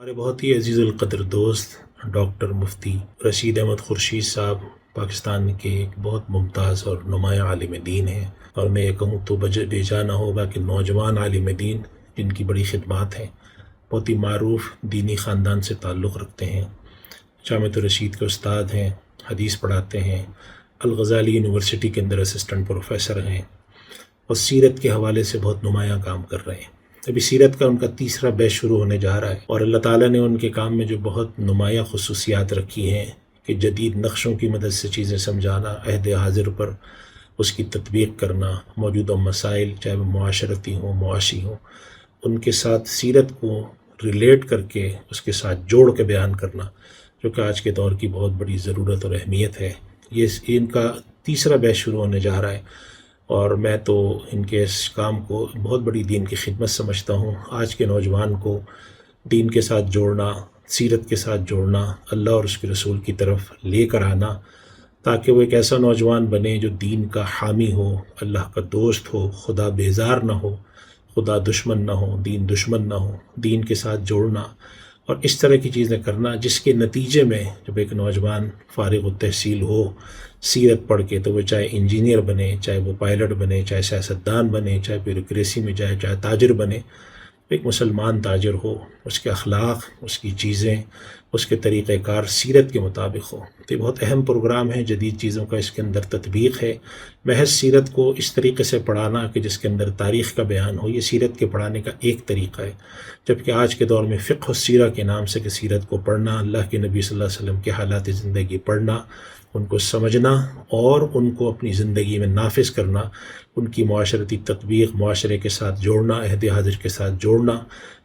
ہمارے بہت ہی عزیز القدر دوست ڈاکٹر مفتی رشید احمد خورشید صاحب پاکستان کے ایک بہت ممتاز اور نمایاں عالم دین ہیں، اور میں یہ کہوں تو بیجا نہ ہوگا کہ نوجوان عالم دین جن کی بڑی خدمات ہیں، بہت ہی معروف دینی خاندان سے تعلق رکھتے ہیں، جامعۃ الرشید کے استاد ہیں، حدیث پڑھاتے ہیں، الغزالی یونیورسٹی کے اندر اسسٹنٹ پروفیسر ہیں، اور سیرت کے حوالے سے بہت نمایاں کام کر رہے ہیں۔ ابھی سیرت کا ان کا تیسرا بیچ شروع ہونے جا رہا ہے، اور اللہ تعالیٰ نے ان کے کام میں جو بہت نمایاں خصوصیات رکھی ہیں کہ جدید نقشوں کی مدد سے چیزیں سمجھانا، عہد حاضر پر اس کی تطبیق کرنا، موجودہ مسائل چاہے وہ معاشرتی ہوں معاشی ہوں، ان کے ساتھ سیرت کو ریلیٹ کر کے اس کے ساتھ جوڑ کے بیان کرنا، جو کہ آج کے دور کی بہت بڑی ضرورت اور اہمیت ہے۔ یہ ان کا تیسرا بیچ شروع ہونے جا رہا ہے، اور میں تو ان کے اس کام کو بہت بڑی دین کی خدمت سمجھتا ہوں۔ آج کے نوجوان کو دین کے ساتھ جوڑنا، سیرت کے ساتھ جوڑنا، اللہ اور اس کے رسول کی طرف لے کر آنا، تاکہ وہ ایک ایسا نوجوان بنے جو دین کا حامی ہو، اللہ کا دوست ہو، خدا بیزار نہ ہو، خدا دشمن نہ ہو، دین دشمن نہ ہو، دین کے ساتھ جوڑنا اور اس طرح کی چیزیں کرنا، جس کے نتیجے میں جب ایک نوجوان فارغ التحصیل ہو سیرت پڑھ کے، تو وہ چاہے انجینئر بنے، چاہے وہ پائلٹ بنے، چاہے سیاستدان بنے، چاہے بیوروکریسی میں جائے، چاہے تاجر بنے، ایک مسلمان تاجر ہو، اس کے اخلاق، اس کی چیزیں، اس کے طریقہ کار سیرت کے مطابق ہو۔ تو یہ بہت اہم پروگرام ہے، جدید چیزوں کا اس کے اندر تطبیق ہے۔ محض سیرت کو اس طریقے سے پڑھانا کہ جس کے اندر تاریخ کا بیان ہو، یہ سیرت کے پڑھانے کا ایک طریقہ ہے، جبکہ آج کے دور میں فقہ السیرہ کے نام سے کہ سیرت کو پڑھنا، اللہ کے نبی صلی اللہ علیہ وسلم کے حالات زندگی پڑھنا، ان کو سمجھنا اور ان کو اپنی زندگی میں نافذ کرنا، ان کی معاشرتی تطبیق، معاشرے کے ساتھ جوڑنا، عہد حاضر کے ساتھ جوڑنا،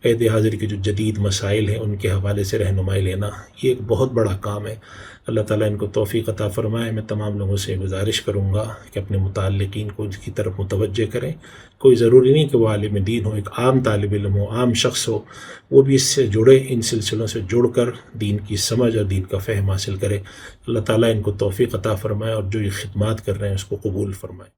عہد حاضر کے جو جدید مسائل ہیں ان کے حوالے سے رہنمائی لینا، یہ ایک بہت بڑا کام ہے۔ اللہ تعالیٰ ان کو توفیق عطا فرمائے۔ میں تمام لوگوں سے گزارش کروں گا کہ اپنے متعلقین کو اس کی طرف متوجہ کریں۔ کوئی ضروری نہیں کہ وہ عالم دین ہو، ایک عام طالب علم ہو، عام شخص ہو، وہ بھی اس سے جڑے، ان سلسلوں سے جڑ کر دین کی سمجھ اور دین کا فہم حاصل کرے۔ اللہ تعالیٰ ان کو توفیق عطا فرمائے، اور جو یہ خدمات کر رہے ہیں اس کو قبول فرمائے۔